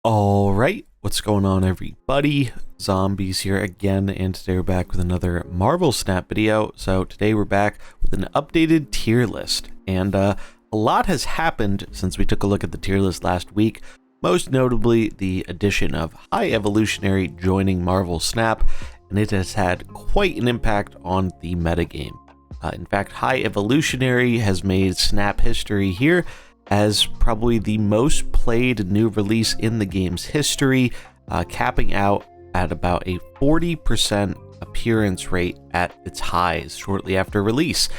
Alright, what's going on everybody? Zombies here again, and today we're back with another Marvel Snap video. So today we're back with an updated tier list, and a lot has happened since we took a look at the tier list last week. Most notably the addition of High Evolutionary joining Marvel Snap, and it has had quite an impact on the metagame. In fact, High Evolutionary has made Snap history here as probably the most played new release in the game's history, capping out at about a 40% appearance rate at its highs shortly after release.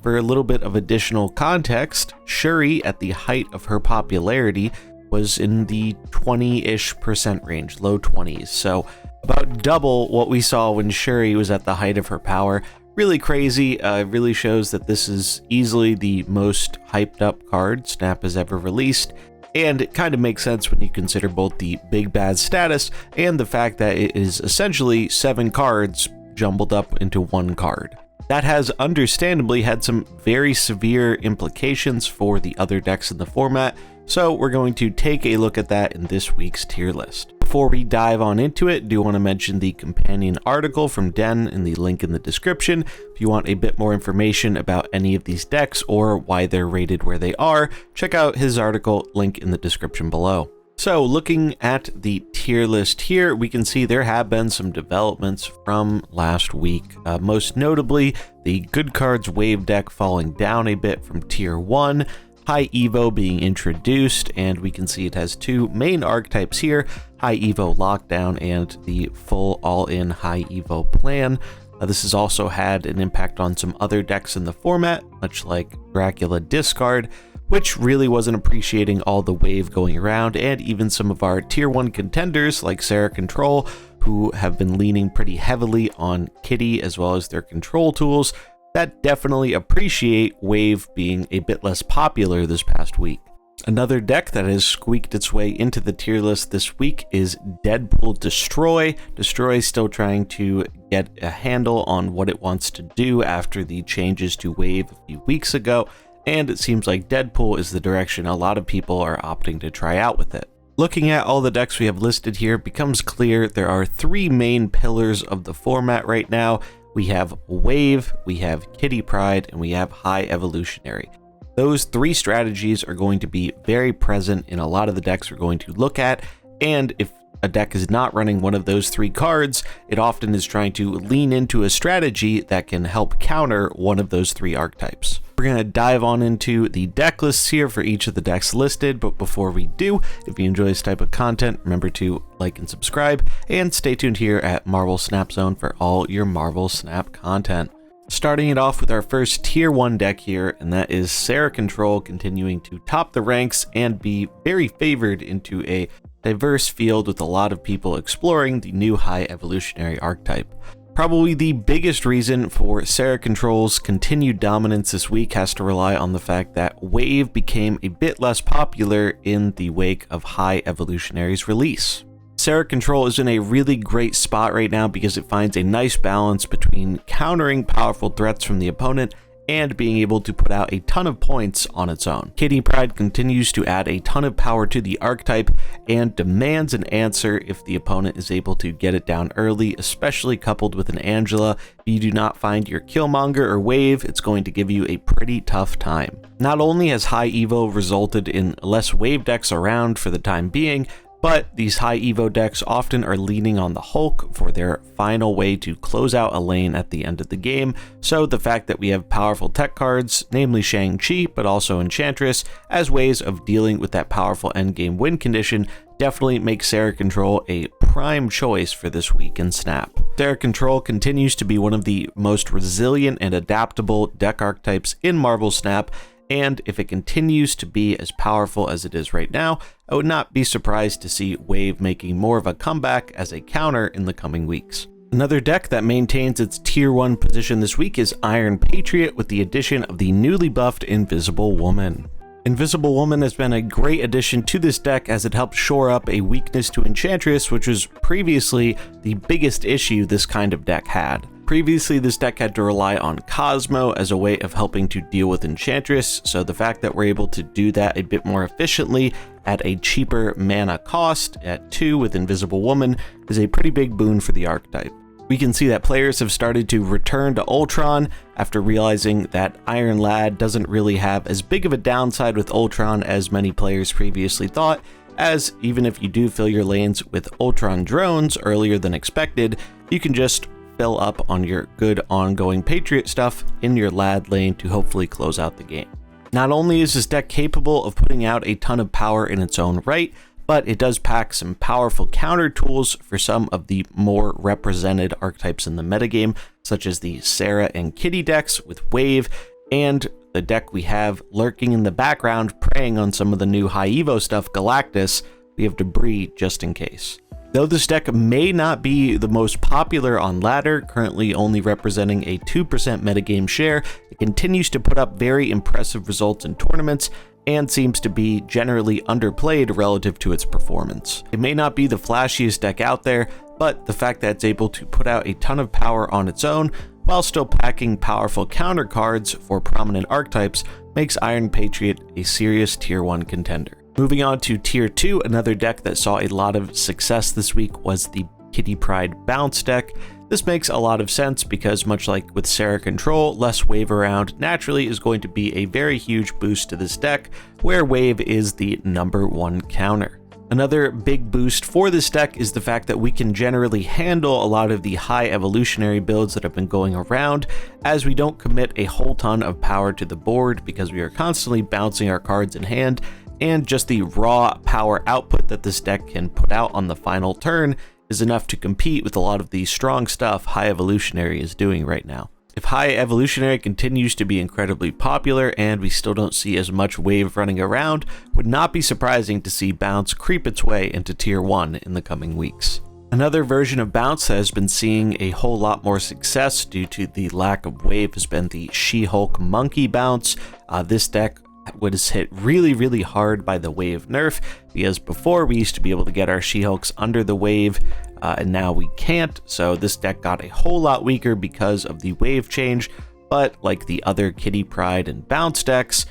For a little bit of additional context, Shuri, at the height of her popularity, was in the 20-ish% range, low 20s, so about double what we saw when Shuri was at the height of her power. Really crazy. Really shows that this is easily the most hyped up card Snap has ever released, and it kind of makes sense when you consider both the big bad status and the fact that it is essentially 7 cards jumbled up into one card. That has understandably had some very severe implications for the other decks in the format, so we're going to take a look at that in this week's tier list. Before we dive on into it, I do want to mention the companion article from Den in the link in the description. If you want a bit more information about any of these decks or why they're rated where they are, check out his article, link in the description below. So looking at the tier list here, we can see there have been some developments from last week. Most notably, the Good Cards Wave deck falling down a bit from tier 1, High Evo being introduced, and we can see it has 2 main archetypes here, High Evo Lockdown and the full all-in High Evo plan. This has also had an impact on some other decks in the format, much like Dracula Discard, which really wasn't appreciating all the wave going around, and even some of our tier 1 contenders like Sera Control, who have been leaning pretty heavily on Kitty as well as their control tools, that definitely appreciate wave being a bit less popular this past week. Another deck that has squeaked its way into the tier list this week is Deadpool Destroy. Destroy is still trying to get a handle on what it wants to do after the changes to wave a few weeks ago, and it seems like Deadpool is the direction a lot of people are opting to try out with it. Looking at all the decks we have listed here, it becomes clear there are 3 main pillars of the format right now. We have Wave, we have Kitty Pride, and we have High Evolutionary. Those 3 strategies are going to be very present in a lot of the decks we're going to look at, and if a deck is not running one of those 3 cards, it often is trying to lean into a strategy that can help counter one of those 3 archetypes. We're going to dive on into the deck lists here for each of the decks listed, but before we do, if you enjoy this type of content, remember to like and subscribe, and stay tuned here at Marvel Snap Zone for all your Marvel Snap content. Starting it off with our first tier 1 deck here, and that is Sera Control, continuing to top the ranks and be very favored into a diverse field with a lot of people exploring the new High Evolutionary archetype. Probably the biggest reason for Sera Control's continued dominance this week has to rely on the fact that Wave became a bit less popular in the wake of High Evolutionary's release. Sera Control is in a really great spot right now because it finds a nice balance between countering powerful threats from the opponent and being able to put out a ton of points on its own. Kitty Pride continues to add a ton of power to the archetype and demands an answer if the opponent is able to get it down early, especially coupled with an Angela. If you do not find your Killmonger or Wave, it's going to give you a pretty tough time. Not only has High Evo resulted in less Wave decks around for the time being, but these High Evo decks often are leaning on the Hulk for their final way to close out a lane at the end of the game, so the fact that we have powerful tech cards, namely Shang-Chi, but also Enchantress, as ways of dealing with that powerful endgame win condition definitely makes Sera Control a prime choice for this week in Snap. Sera Control continues to be one of the most resilient and adaptable deck archetypes in Marvel Snap, and if it continues to be as powerful as it is right now, I would not be surprised to see Wave making more of a comeback as a counter in the coming weeks. Another deck that maintains its tier 1 position this week is Iron Patriot with the addition of the newly buffed Invisible Woman. Invisible Woman has been a great addition to this deck as it helps shore up a weakness to Enchantress, which was previously the biggest issue this kind of deck had. Previously, this deck had to rely on Cosmo as a way of helping to deal with Enchantress, so the fact that we're able to do that a bit more efficiently at a cheaper mana cost at 2 with Invisible Woman is a pretty big boon for the archetype. We can see that players have started to return to Ultron after realizing that Iron Lad doesn't really have as big of a downside with Ultron as many players previously thought, as even if you do fill your lanes with Ultron drones earlier than expected, you can just fill up on your good ongoing Patriot stuff in your Lad lane to hopefully close out the game. Not only is this deck capable of putting out a ton of power in its own right, but it does pack some powerful counter tools for some of the more represented archetypes in the metagame, such as the Sera and Kitty decks with Wave, and the deck we have lurking in the background preying on some of the new high Evo stuff, Galactus. We have Debris just in case. Though this deck may not be the most popular on ladder, currently only representing a 2% metagame share, it continues to put up very impressive results in tournaments and seems to be generally underplayed relative to its performance. It may not be the flashiest deck out there, but the fact that it's able to put out a ton of power on its own while still packing powerful counter cards for prominent archetypes makes Iron Patriot a serious tier 1 contender. Moving on to tier 2, another deck that saw a lot of success this week was the Kitty Pryde bounce deck. This makes a lot of sense because much like with Sera Control, less Wave around naturally is going to be a very huge boost to this deck, where Wave is the #1 counter. Another big boost for this deck is the fact that we can generally handle a lot of the high evolutionary builds that have been going around, as we don't commit a whole ton of power to the board because we are constantly bouncing our cards in hand, and just the raw power output that this deck can put out on the final turn is enough to compete with a lot of the strong stuff High Evolutionary is doing right now. If High Evolutionary continues to be incredibly popular and we still don't see as much Wave running around, would not be surprising to see Bounce creep its way into tier 1 in the coming weeks. Another version of Bounce that has been seeing a whole lot more success due to the lack of Wave has been the She-Hulk Monkey Bounce. This deck was hit really hard by the Wave nerf, because before we used to be able to get our She-Hulks under the Wave, and now we can't, so this deck got a whole lot weaker because of the Wave change, but like the other Kitty Pryde and Bounce decks,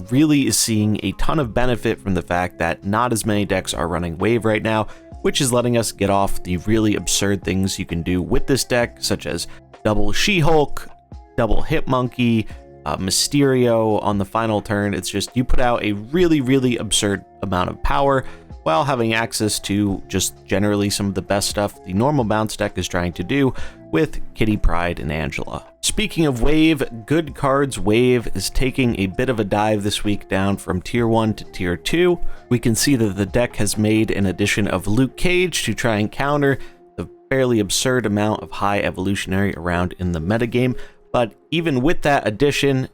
really is seeing a ton of benefit from the fact that not as many decks are running Wave right now, which is letting us get off the really absurd things you can do with this deck, such as double She-Hulk, double Hit Monkey, Mysterio on the final turn. It's just, you put out a really absurd amount of power while having access to just generally some of the best stuff the normal Bounce deck is trying to do with Kitty Pryde and Angela. Speaking of Wave, good cards Wave is taking a bit of a dive this week down from tier 1 to tier 2. We can see that the deck has made an addition of Luke Cage to try and counter the fairly absurd amount of high evolutionary around in the metagame. But even with that addition,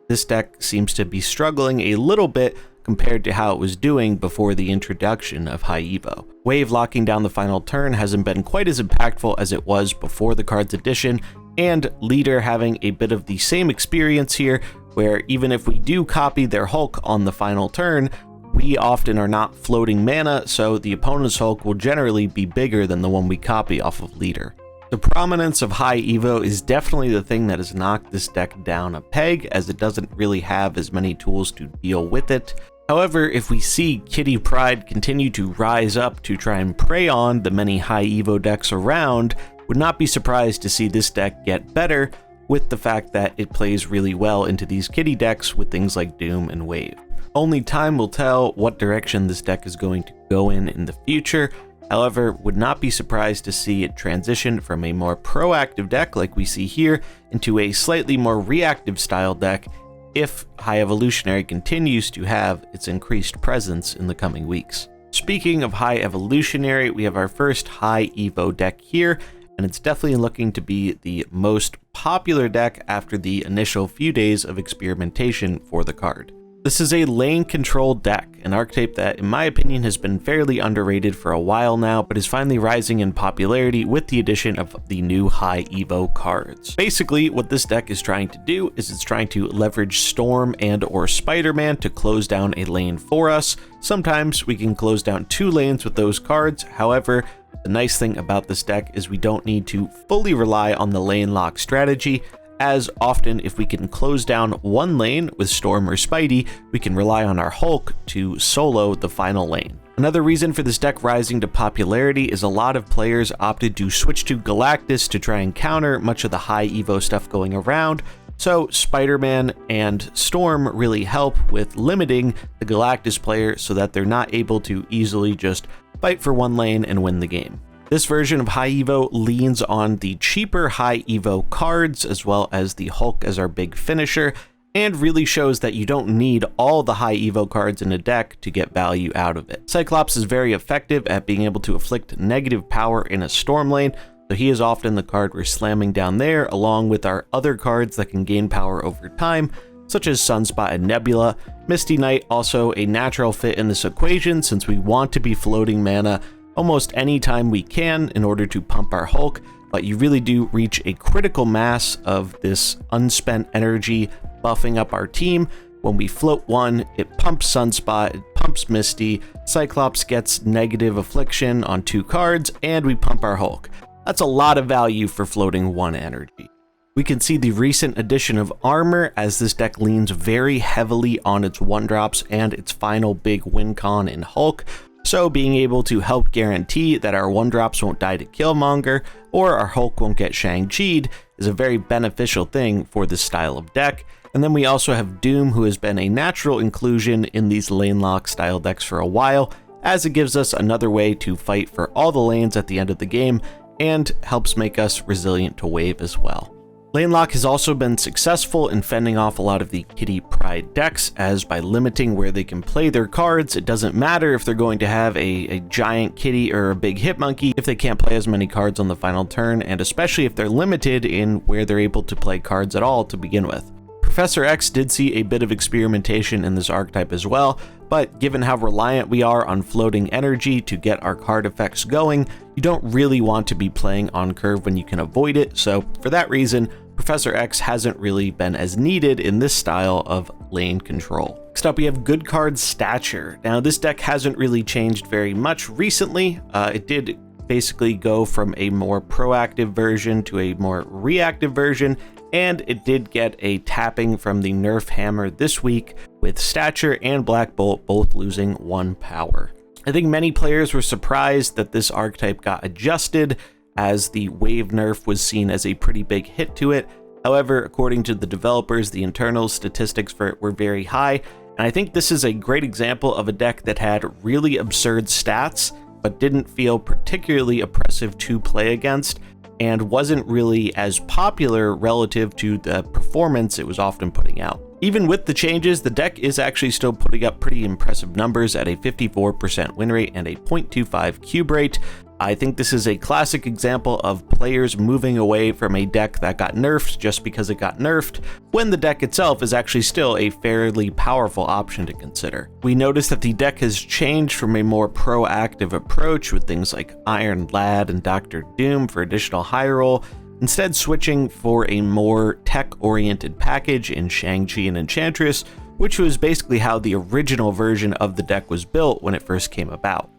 this deck seems to be struggling a little bit compared to how it was doing before the introduction of High Evo. Wave locking down the final turn hasn't been quite as impactful as it was before the card's addition, and Leader having a bit of the same experience here, where even if we do copy their Hulk on the final turn, we often are not floating mana, so the opponent's Hulk will generally be bigger than the one we copy off of Leader. The prominence of High Evo is definitely the thing that has knocked this deck down a peg, as it doesn't really have as many tools to deal with it. However, if we see Kitty Pryde continue to rise up to try and prey on the many High Evo decks around, would not be surprised to see this deck get better, with the fact that it plays really well into these Kitty decks with things like Doom and Wave. Only time will tell what direction this deck is going to go in the future. However, would not be surprised to see it transition from a more proactive deck like we see here into a slightly more reactive style deck if High Evolutionary continues to have its increased presence in the coming weeks. Speaking of High Evolutionary, we have our first High Evo deck here, and it's definitely looking to be the most popular deck after the initial few days of experimentation for the card. This is a lane control deck, an archetype that in my opinion has been fairly underrated for a while now, but is finally rising in popularity with the addition of the new High Evo cards. Basically, what this deck is trying to do is it's trying to leverage Storm and or Spider-Man to close down a lane for us. Sometimes we can close down 2 lanes with those cards, however, The nice thing about this deck is we don't need to fully rely on the lane lock strategy, as often if we can close down one lane with Storm or Spidey, we can rely on our Hulk to solo the final lane. Another reason for this deck rising to popularity is a lot of players opted to switch to Galactus to try and counter much of the high Evo stuff going around, so Spider-Man and Storm really help with limiting the Galactus player so that they're not able to easily just fight for one lane and win the game. This version of High Evo leans on the cheaper High Evo cards as well as the Hulk as our big finisher, and really shows that you don't need all the High Evo cards in a deck to get value out of it. Cyclops is very effective at being able to afflict negative power in a Storm lane, so he is often the card we're slamming down there, along with our other cards that can gain power over time, such as Sunspot and Nebula. Misty Knight also a natural fit in this equation since we want to be floating mana almost any time we can in order to pump our Hulk, but you really do reach a critical mass of this unspent energy buffing up our team. When we float one, it pumps Sunspot, it pumps Misty, Cyclops gets negative affliction on 2 cards, and we pump our Hulk. That's a lot of value for floating 1 energy. We can see the recent addition of Armor, as this deck leans very heavily on its 1-drops and its final big win con in Hulk, so being able to help guarantee that our 1-drops won't die to Killmonger or our Hulk won't get Shang-Chi'd is a very beneficial thing for this style of deck. And then we also have Doom, who has been a natural inclusion in these lane lock style decks for a while, as it gives us another way to fight for all the lanes at the end of the game and helps make us resilient to wave as well. Lane lock has also been successful in fending off a lot of the Kitty Pride decks, as by limiting where they can play their cards, it doesn't matter if they're going to have a giant kitty or a big hit monkey if they can't play as many cards on the final turn, and especially if they're limited in where they're able to play cards at all to begin with. Professor X did see a bit of experimentation in this archetype as well, but given how reliant we are on floating energy to get our card effects going, you don't really want to be playing on curve when you can avoid it, so for that reason, Professor X hasn't really been as needed in this style of lane control. Next up, we have good card Stature. Now, this deck hasn't really changed very much recently. It did basically go from a more proactive version to a more reactive version, and it did get a tapping from the nerf hammer this week, with Stature and Blackbolt both losing 1 power. I think many players were surprised that this archetype got adjusted, as the wave nerf was seen as a pretty big hit to it. However, according to the developers, the internal statistics for it were very high, and I think this is a great example of a deck that had really absurd stats, but didn't feel particularly oppressive to play against, and wasn't really as popular relative to the performance it was often putting out. Even with the changes, the deck is actually still putting up pretty impressive numbers at a 54% win rate and a 0.25 cube rate. I think this is a classic example of players moving away from a deck that got nerfed just because it got nerfed, when the deck itself is actually still a fairly powerful option to consider. We notice that the deck has changed from a more proactive approach with things like Iron Lad and Dr. Doom for additional high roll, instead switching for a more tech-oriented package in Shang-Chi and Enchantress, which was basically how the original version of the deck was built when it first came about.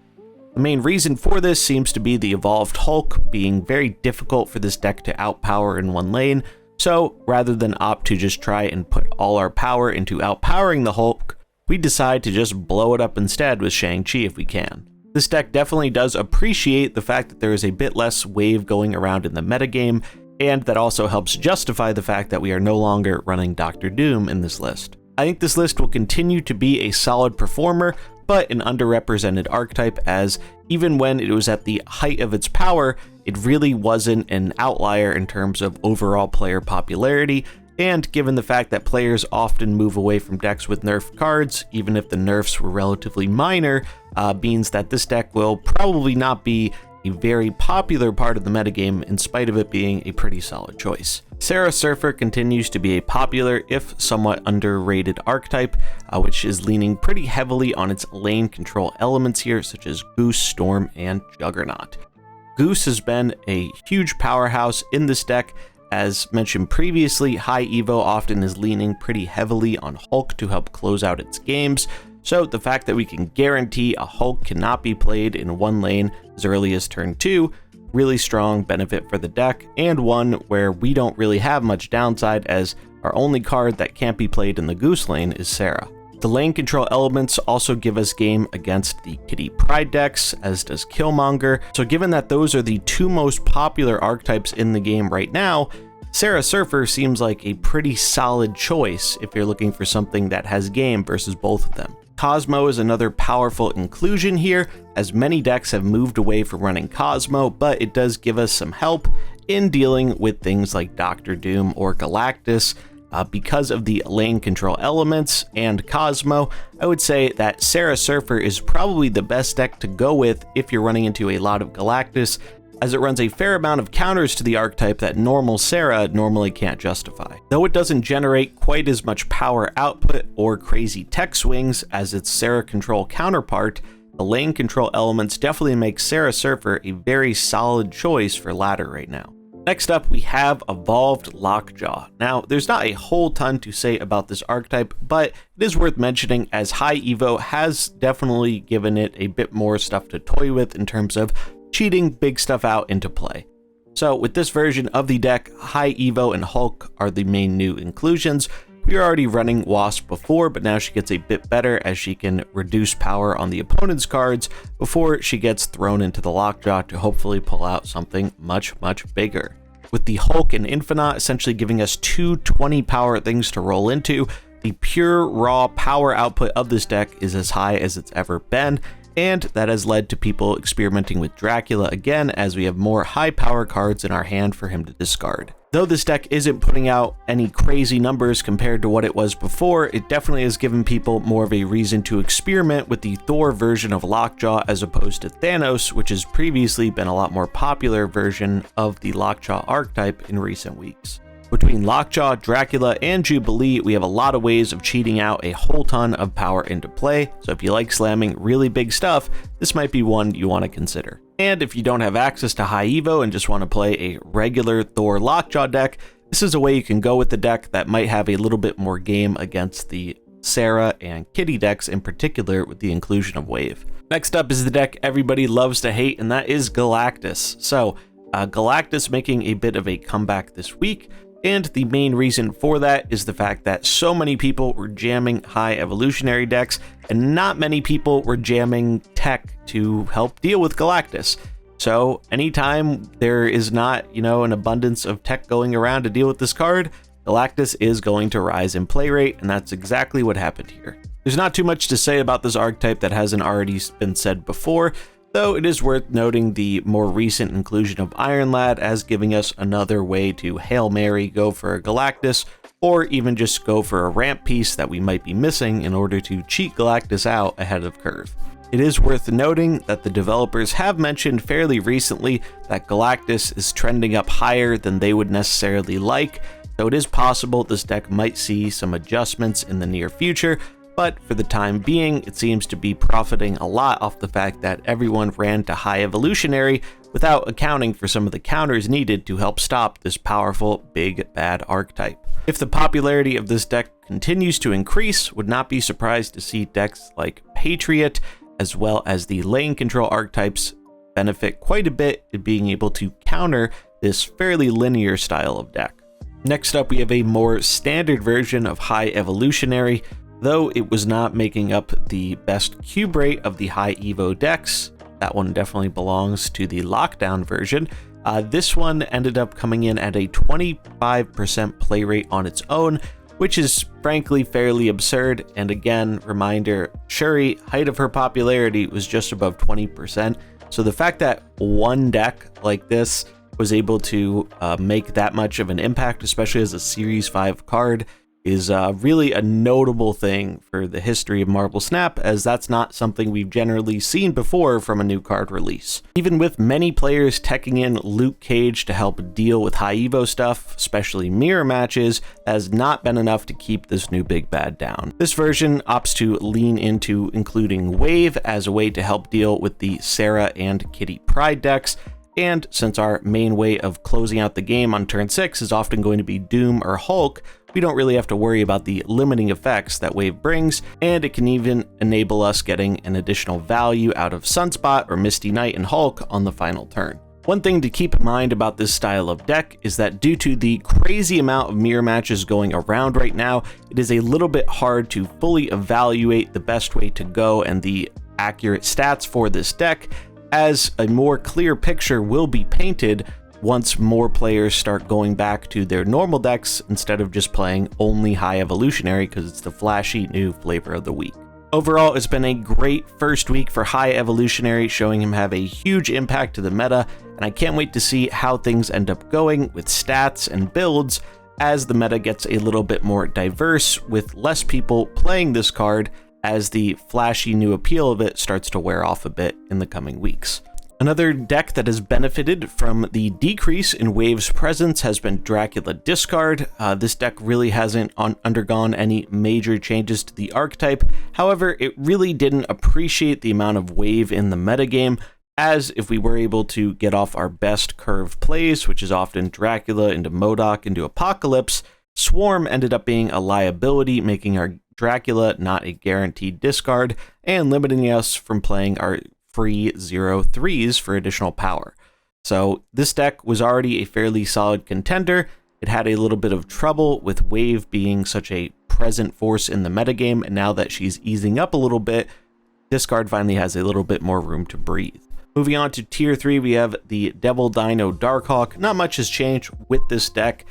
The main reason for this seems to be the evolved Hulk being very difficult for this deck to outpower in one lane, so rather than opt to just try and put all our power into outpowering the Hulk, we decide to just blow it up instead with Shang-Chi if we can. This deck definitely does appreciate the fact that there is a bit less wave going around in the metagame, and that also helps justify the fact that we are no longer running Dr. Doom in this list. I think this list will continue to be a solid performer, but an underrepresented archetype, as even when it was at the height of its power, it really wasn't an outlier in terms of overall player popularity, and given the fact that players often move away from decks with nerfed cards, even if the nerfs were relatively minor, means that this deck will probably not be a very popular part of the metagame in spite of it being a pretty solid choice. Sera Surfer continues to be a popular, if somewhat underrated archetype, which is leaning pretty heavily on its lane control elements here, such as Goose, Storm, and Juggernaut. Goose has been a huge powerhouse in this deck. As mentioned previously, High Evo often is leaning pretty heavily on Hulk to help close out its games, So the fact that we can guarantee a Hulk cannot be played in one lane as early as turn 2, really strong benefit for the deck, and one where we don't really have much downside as our only card that can't be played in the Goose lane is Sera. The lane control elements also give us game against the Kitty Pryde decks, as does Killmonger, so given that those are the two most popular archetypes in the game right now, Sera Surfer seems like a pretty solid choice if you're looking for something that has game versus both of them. Cosmo is another powerful inclusion here, as many decks have moved away from running Cosmo, but it does give us some help in dealing with things like Doctor Doom or Galactus. Because of the lane control elements and Cosmo, I would say that Sera Surfer is probably the best deck to go with if you're running into a lot of Galactus, as it runs a fair amount of counters to the archetype that normal Sera normally can't justify. Though it doesn't generate quite as much power output or crazy tech swings as its Sera Control counterpart, the lane control elements definitely make Sera Surfer a very solid choice for ladder right now. Next up, we have Evolved Lockjaw. Now, there's not a whole ton to say about this archetype, but it is worth mentioning as High Evo has definitely given it a bit more stuff to toy with in terms of cheating big stuff out into play. So with this version of the deck, High Evo and Hulk are the main new inclusions. We were already running Wasp before, but now she gets a bit better as she can reduce power on the opponent's cards before she gets thrown into the Lockjaw to hopefully pull out something much bigger. With the Hulk and Infinite essentially giving us two 20 power things to roll into, the pure raw power output of this deck is as high as it's ever been, and that has led to people experimenting with Dracula again as we have more high power cards in our hand for him to discard. Though this deck isn't putting out any crazy numbers compared to what it was before, it definitely has given people more of a reason to experiment with the Thor version of Lockjaw as opposed to Thanos, which has previously been a lot more popular version of the Lockjaw archetype in recent weeks. Between Lockjaw, Dracula, and Jubilee, we have a lot of ways of cheating out a whole ton of power into play, so if you like slamming really big stuff, this might be one you want to consider. And if you don't have access to High Evo and just want to play a regular Thor Lockjaw deck, this is a way you can go with the deck that might have a little bit more game against the Sera and Kitty decks, in particular with the inclusion of Wave. Next up is the deck everybody loves to hate, and that is Galactus. So, Galactus making a bit of a comeback this week. And the main reason for that is the fact that so many people were jamming high evolutionary decks and not many people were jamming tech to help deal with Galactus. So anytime there is not, an abundance of tech going around to deal with this card, Galactus is going to rise in play rate, and that's exactly what happened here. There's not too much to say about this archetype that hasn't already been said before, though it is worth noting the more recent inclusion of Iron Lad as giving us another way to Hail Mary go for a Galactus, or even just go for a ramp piece that we might be missing in order to cheat Galactus out ahead of curve. It is worth noting that the developers have mentioned fairly recently that Galactus is trending up higher than they would necessarily like, so it is possible this deck might see some adjustments in the near future, but for the time being, it seems to be profiting a lot off the fact that everyone ran to high evolutionary without accounting for some of the counters needed to help stop this powerful big bad archetype. If the popularity of this deck continues to increase, would not be surprised to see decks like Patriot as well as the lane control archetypes benefit quite a bit in being able to counter this fairly linear style of deck. Next up, we have a more standard version of high evolutionary. Though it was not making up the best cube rate of the High Evo decks, that one definitely belongs to the Lockdown version. This one ended up coming in at a 25% play rate on its own, which is frankly fairly absurd. And again, reminder, Shuri, height of her popularity was just above 20%. So the fact that one deck like this was able to make that much of an impact, especially as a Series 5 card, is really a notable thing for the history of Marvel Snap, as that's not something we've generally seen before from a new card release. Even with many players teching in Luke Cage to help deal with High Evo stuff, especially mirror matches, has not been enough to keep this new big bad down. This version opts to lean into including Wave as a way to help deal with the Sera and Kitty Pryde decks, and since our main way of closing out the game on turn 6 is often going to be Doom or Hulk, we don't really have to worry about the limiting effects that Wave brings, and it can even enable us getting an additional value out of Sunspot or Misty Knight and Hulk on the final turn. One thing to keep in mind about this style of deck is that due to the crazy amount of mirror matches going around right now, it is a little bit hard to fully evaluate the best way to go and the accurate stats for this deck, as a more clear picture will be painted once more players start going back to their normal decks instead of just playing only High Evolutionary because it's the flashy new flavor of the week. Overall, it's been a great first week for High Evolutionary, showing him have a huge impact to the meta, and I can't wait to see how things end up going with stats and builds as the meta gets a little bit more diverse with less people playing this card as the flashy new appeal of it starts to wear off a bit in the coming weeks. Another deck that has benefited from the decrease in Wave's presence has been Dracula Discard. This deck really hasn't undergone any major changes to the archetype. However, it really didn't appreciate the amount of Wave in the metagame, as if we were able to get off our best curve plays, which is often Dracula into MODOK into Apocalypse, Swarm ended up being a liability, making our Dracula not a guaranteed discard, and limiting us from playing our free 0/3s for additional power. So this deck was already a fairly solid contender. It had a little bit of trouble with Wave being such a present force in the metagame, and now that she's easing up a little bit, Discard finally has a little bit more room to breathe. Moving on to tier 3, we have the Devil Dino Darkhawk. Not much has changed with this deck.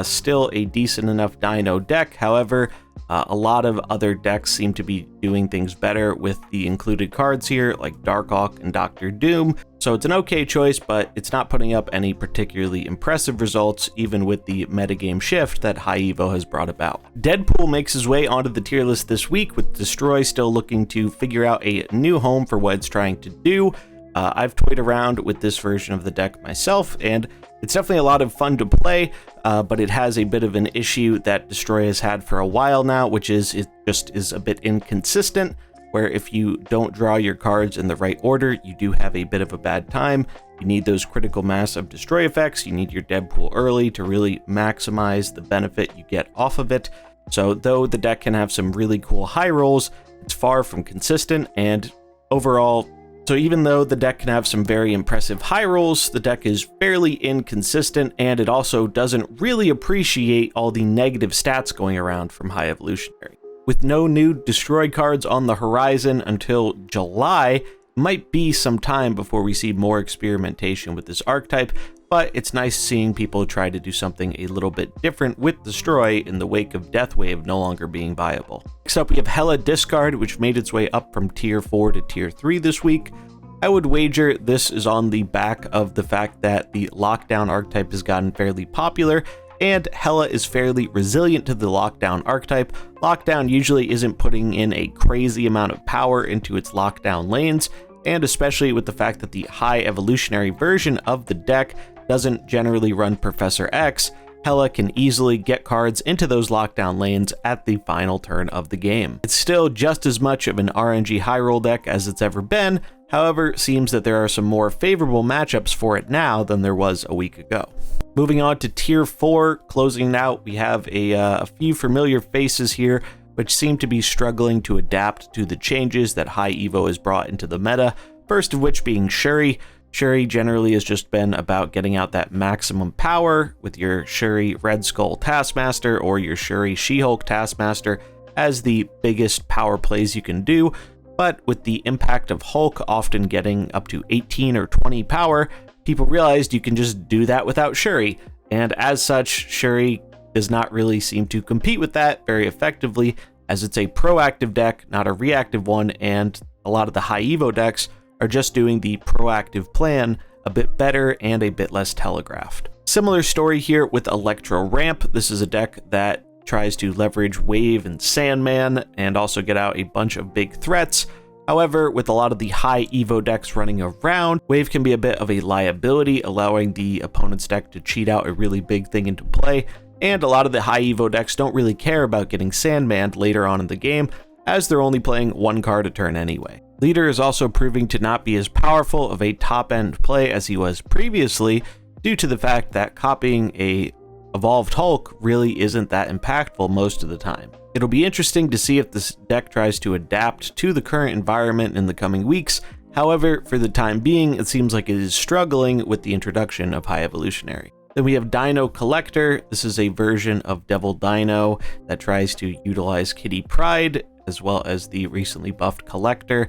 Still a decent enough Dino deck. However, a lot of other decks seem to be doing things better with the included cards here, like Darkhawk and Dr. Doom. So it's an okay choice, but it's not putting up any particularly impressive results, even with the metagame shift that High Evo has brought about. Deadpool makes his way onto the tier list this week, with Destroy still looking to figure out a new home for what it's trying to do. I've toyed around with this version of the deck myself, and it's definitely a lot of fun to play, but it has a bit of an issue that Destroy has had for a while now, which is it just is a bit inconsistent, where if you don't draw your cards in the right order, you do have a bit of a bad time. You need those critical mass of Destroy effects, you need your Deadpool early to really maximize the benefit you get off of it. So though the deck can have some really cool high rolls, it's far from consistent, and overall, so even though the deck can have some very impressive high rolls, the deck is fairly inconsistent, and it also doesn't really appreciate all the negative stats going around from High Evolutionary. With no new Destroy cards on the horizon until July, it might be some time before we see more experimentation with this archetype, but it's nice seeing people try to do something a little bit different with Destroy in the wake of Death Wave no longer being viable. Next up, we have Hela Discard, which made its way up from tier 4 to tier 3 this week. I would wager this is on the back of the fact that the Lockdown archetype has gotten fairly popular, and Hela is fairly resilient to the Lockdown archetype. Lockdown usually isn't putting in a crazy amount of power into its Lockdown lanes, and especially with the fact that the High Evolutionary version of the deck doesn't generally run Professor X, Hela can easily get cards into those lockdown lanes at the final turn of the game. It's still just as much of an RNG high roll deck as it's ever been, however, it seems that there are some more favorable matchups for it now than there was a week ago. Moving on to tier 4, closing out, we have a few familiar faces here, which seem to be struggling to adapt to the changes that High Evo has brought into the meta, first of which being Shuri. Shuri generally has just been about getting out that maximum power with your Shuri Redskull Taskmaster or your Shuri She-Hulk Taskmaster as the biggest power plays you can do, but with the impact of Hulk often getting up to 18 or 20 power, people realized you can just do that without Shuri, and as such, Shuri does not really seem to compete with that very effectively, as it's a proactive deck, not a reactive one, and a lot of the High Evo decks are just doing the proactive plan a bit better and a bit less telegraphed. Similar story here with Electro Ramp. This is a deck that tries to leverage Wave and Sandman and also get out a bunch of big threats. However, with a lot of the High Evo decks running around, Wave can be a bit of a liability, allowing the opponent's deck to cheat out a really big thing into play, and a lot of the High Evo decks don't really care about getting Sandman later on in the game, as they're only playing one card a turn anyway. Leader is also proving to not be as powerful of a top-end play as he was previously, due to the fact that copying a Evolved Hulk really isn't that impactful most of the time. It'll be interesting to see if this deck tries to adapt to the current environment in the coming weeks. However, for the time being, it seems like it is struggling with the introduction of High Evolutionary. Then we have Dino Collector. This is a version of Devil Dino that tries to utilize Kitty Pryde, as well as the recently buffed Collector.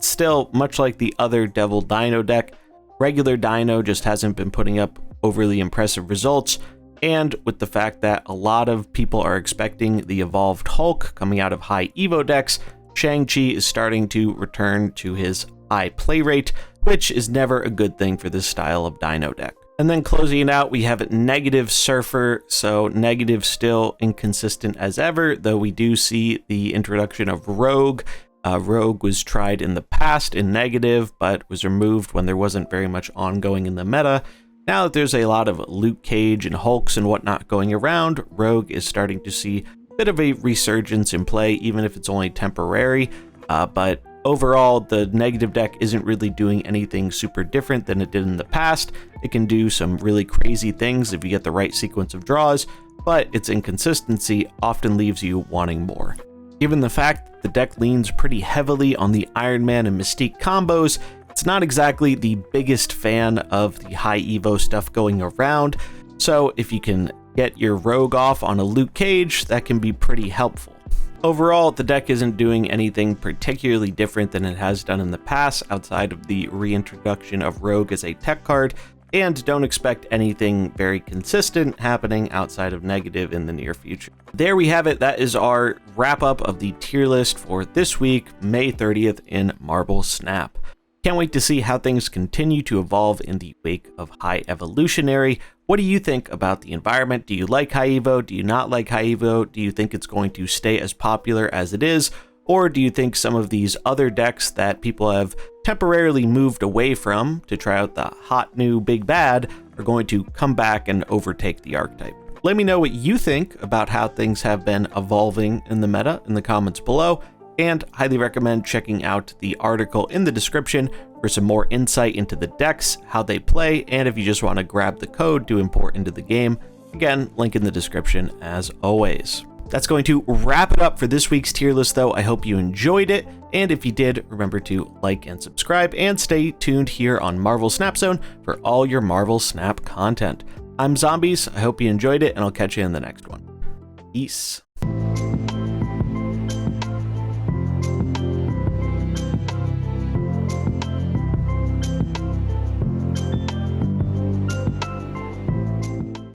Still, much like the other Devil Dino deck, regular Dino just hasn't been putting up overly impressive results, and with the fact that a lot of people are expecting the Evolved Hulk coming out of high Evo decks, Shang-Chi is starting to return to his high play rate, which is never a good thing for this style of Dino deck. And then closing it out, we have Negative Surfer. So Negative still inconsistent as ever, though we do see the introduction of Rogue. Rogue was tried in the past in Negative, but was removed when there wasn't very much ongoing in the meta. Now that there's a lot of Luke Cage and Hulks and whatnot going around, Rogue is starting to see a bit of a resurgence in play, even if it's only temporary. But overall, the Negative deck isn't really doing anything super different than it did in the past. It can do some really crazy things if you get the right sequence of draws, but its inconsistency often leaves you wanting more. Given the fact that the deck leans pretty heavily on the Iron Man and Mystique combos, it's not exactly the biggest fan of the high Evo stuff going around, so if you can get your Rogue off on a Luke Cage, that can be pretty helpful. Overall, the deck isn't doing anything particularly different than it has done in the past outside of the reintroduction of Rogue as a tech card, and don't expect anything very consistent happening outside of Negative in the near future. There we have it. That is our wrap up of the tier list for this week, May 30th in Marvel Snap. Can't wait to see how things continue to evolve in the wake of High Evolutionary. What do you think about the environment? Do you like High Evo? Do you not like High Evo? Do you think it's going to stay as popular as it is? Or do you think some of these other decks that people have temporarily moved away from to try out the hot new big bad are going to come back and overtake the archetype? Let me know what you think about how things have been evolving in the meta in the comments below, and highly recommend checking out the article in the description for some more insight into the decks, how they play, and if you just want to grab the code to import into the game. Again, link in the description as always. That's going to wrap it up for this week's tier list, though. I hope you enjoyed it, and if you did, remember to like and subscribe, and stay tuned here on Marvel Snap Zone for all your Marvel Snap content. I'm Zombies, I hope you enjoyed it, and I'll catch you in the next one. Peace.